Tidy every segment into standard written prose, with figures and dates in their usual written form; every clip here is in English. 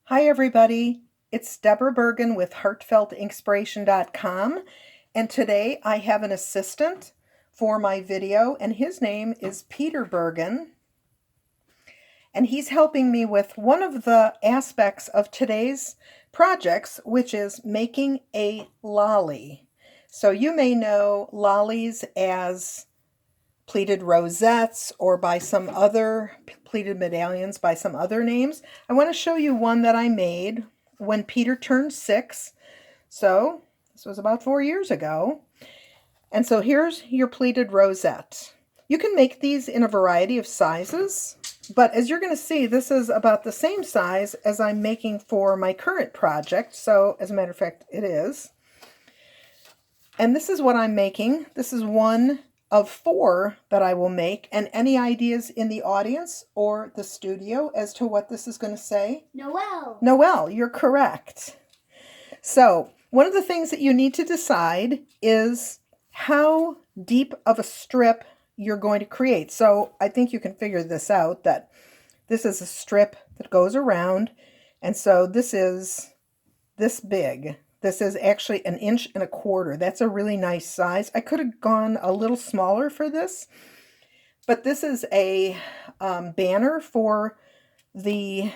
Hi everybody, it's Debra Burgin with heartfeltinspiration.com, and today I have an assistant for my video, and his name is Peter Burgin, and he's helping me with one of the aspects of today's projects, which is making a lolly. So you may know lollies as pleated rosettes or by some other pleated medallions by some other names. I want to show you one that I made when Peter turned 6. So this was about 4 years ago. And so here's your pleated rosette. You can make these in a variety of sizes, but as you're going to see, this is about the same size as I'm making for my current project. So as a matter of fact, it is. And this is what I'm making. This is one of 4 that I will make. And any ideas in the audience or the studio as to what this is going to say? Noel. Noel, you're correct. So one of the things that you need to decide is how deep of a strip you're going to create. So I think you can figure this out, that this is a strip that goes around. And so this is this big. This is actually 1.25 inches. That's a really nice size. I could have gone a little smaller for this, but this is a banner for the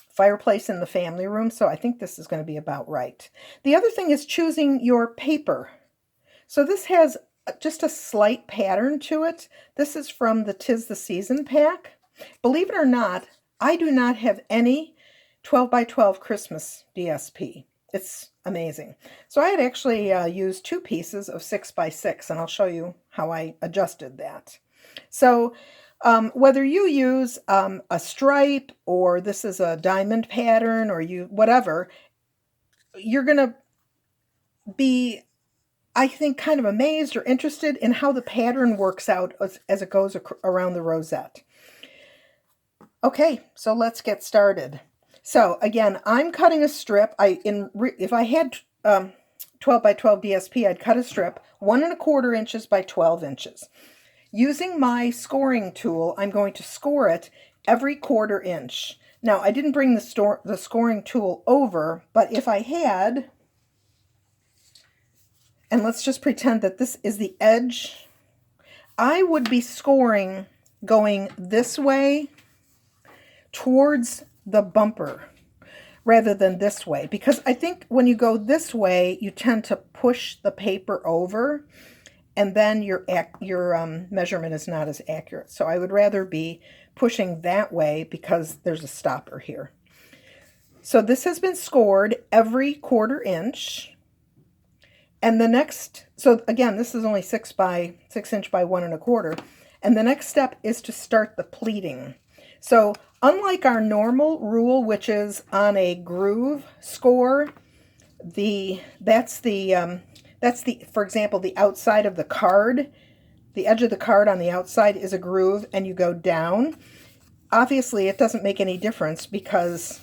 fireplace in the family room, so I think this is going to be about right. The other thing is choosing your paper. So this has just a slight pattern to it. This is from the 'Tis the Season pack. Believe it or not, I do not have any 12 by 12 Christmas DSP. It's amazing. So I had actually used 2 pieces of 6 by 6, and I'll show you how I adjusted that. So whether you use a stripe or this is a diamond pattern or whatever, you're going to be, I think, kind of amazed or interested in how the pattern works out as it goes around the rosette. Okay, so let's get started. So again, I'm cutting a strip. If I had 12 by 12 DSP, I'd cut a strip 1.25 inches by 12 inches. Using my scoring tool, I'm going to score it every 1/4 inch. Now, I didn't bring the scoring tool over, but if I had, and let's just pretend that this is the edge, I would be scoring going this way towards the bumper rather than this way, because I think when you go this way, you tend to push the paper over, and then your measurement is not as accurate. So I would rather be pushing that way because there's a stopper here. So this has been scored every 1/4 inch. And the next, so again, this is only 6 inch by 1.25. And the next step is to start the pleating. So unlike our normal rule, which is on a groove score, that's the, for example, the outside of the card, the edge of the card on the outside is a groove and you go down. Obviously, it doesn't make any difference because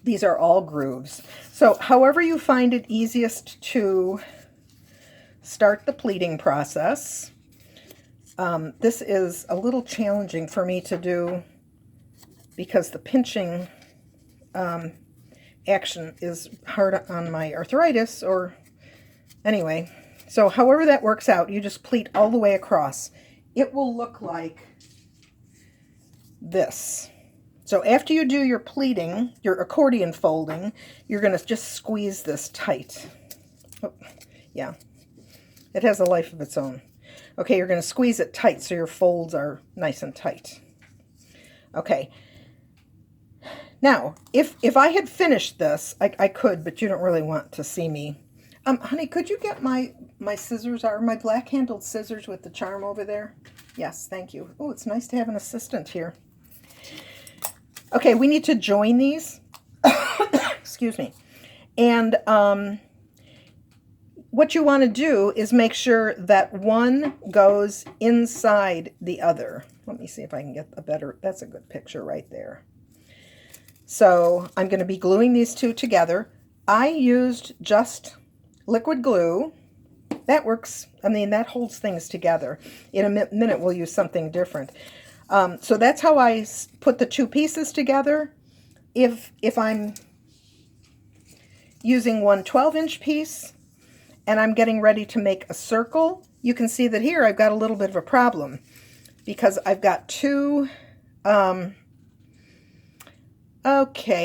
these are all grooves. So however you find it easiest to start the pleating process. This is a little challenging for me to do because the pinching action is hard on my arthritis, or anyway. So however that works out, you just pleat all the way across. It will look like this. So after you do your pleating, your accordion folding, you're going to just squeeze this tight. Oh, yeah, it has a life of its own. Okay, you're going to squeeze it tight so your folds are nice and tight. Okay. Now, if I had finished this, I could, but you don't really want to see me. Honey, could you get my scissors, or my black-handled scissors with the charm over there? Yes, thank you. Oh, it's nice to have an assistant here. Okay, we need to join these. Excuse me. And what you want to do is make sure that one goes inside the other. Let me see if I can get a better, that's a good picture right there. So I'm going to be gluing these 2 together. I used just liquid glue. That works. I mean, that holds things together. In a minute, we'll use something different. So that's how I put the 2 pieces together. if I'm using one 12-inch piece and I'm getting ready to make a circle, you can see that here I've got a little bit of a problem because I've got two, okay,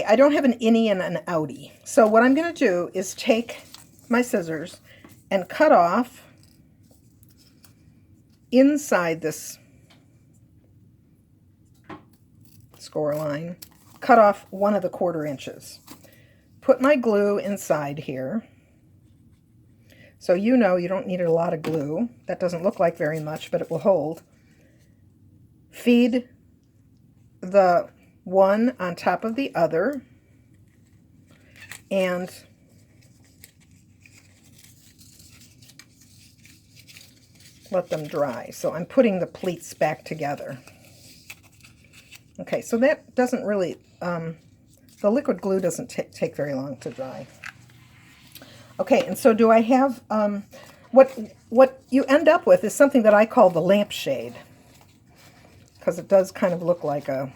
I don't have an innie and an outie. So what I'm going to do is take my scissors and cut off inside this score line, cut off 1 1/4 inches. Put my glue inside here. So you know you don't need a lot of glue. That doesn't look like very much, but it will hold. Feed the one on top of the other, and let them dry. So I'm putting the pleats back together. Okay, so that doesn't really, the liquid glue doesn't take very long to dry. Okay, and so do I have, what you end up with is something that I call the lampshade, because it does kind of look like a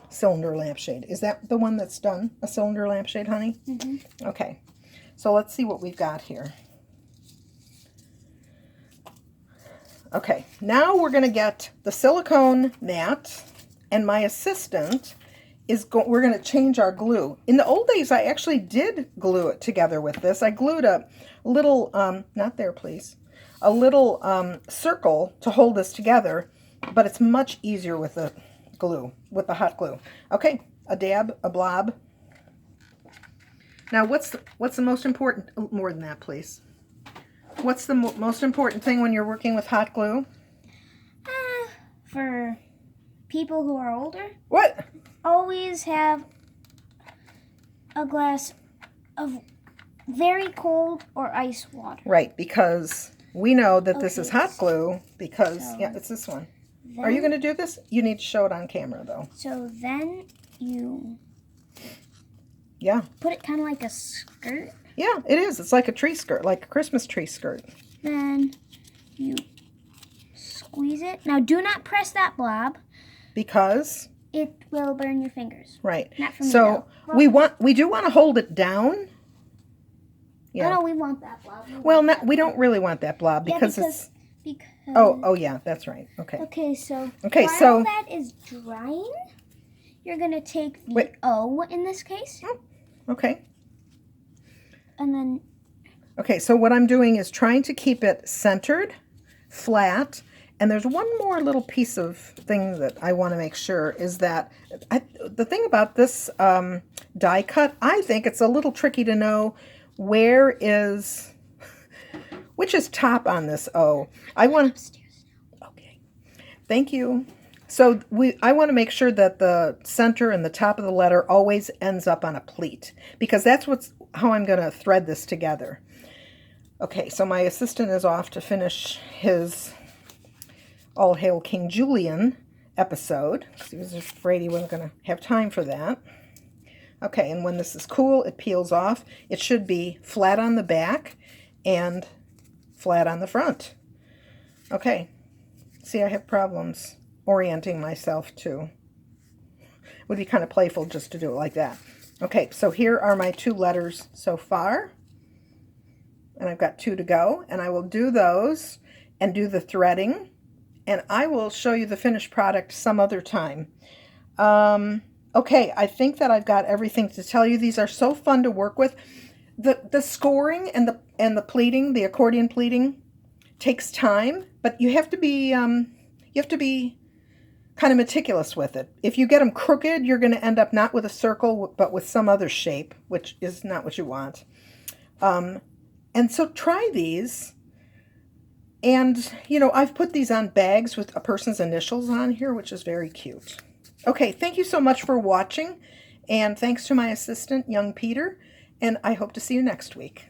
cylinder lampshade. Is that the one that's done, a cylinder lampshade, honey? Mm-hmm. Okay, so let's see what we've got here. Okay, now we're going to get the silicone mat, and my assistant is we're going to change our glue. In the old days, I actually did glue it together with this. I glued a little, not there, please, a little circle to hold this together, but it's much easier with the glue, with the hot glue. Okay, a dab, a blob. Now, what's the most important, more than that, please. What's the most important thing when you're working with hot glue? For people who are older. What? Always have a glass of very cold or ice water. Right, because we know that this is hot glue because, yeah, it's this one. Are you going to do this? You need to show it on camera, though. So then you put it kind of like a skirt. Yeah, it is. It's like a tree skirt, like a Christmas tree skirt. Then you squeeze it. Now, do not press that blob. Because? It will burn your fingers. Right. Not for me, so we do want to hold it down. Yeah. No, we want that blob. We don't really want that blob because it's... Oh, yeah, that's right. Okay. Okay, so while that is drying, you're going to take the O in this case. Oh, okay. And then... Okay, so what I'm doing is trying to keep it centered, flat, and there's one more little piece of thing that I want to make sure is that, the thing about this die cut, I think it's a little tricky to know which is top on this O. Okay, thank you. So I want to make sure that the center and the top of the letter always ends up on a pleat, because that's how I'm going to thread this together. Okay, so my assistant is off to finish his All Hail King Julian episode. He was afraid he wasn't going to have time for that. Okay, and when this is cool, it peels off. It should be flat on the back and flat on the front. Okay, see, I have problems orienting myself too. It would be kind of playful just to do it like that. Okay, so here are my 2 letters so far. And I've got 2 to go. And I will do those and do the threading. And I will show you the finished product some other time. Okay, I think that I've got everything to tell you. These are so fun to work with. The scoring and the pleating, the accordion pleating, takes time, but you have to be kind of meticulous with it. If you get them crooked, you're going to end up not with a circle, but with some other shape, which is not what you want. And so try these. And, you know, I've put these on bags with a person's initials on here, which is very cute. Okay, thank you so much for watching. And thanks to my assistant, young Peter. And I hope to see you next week.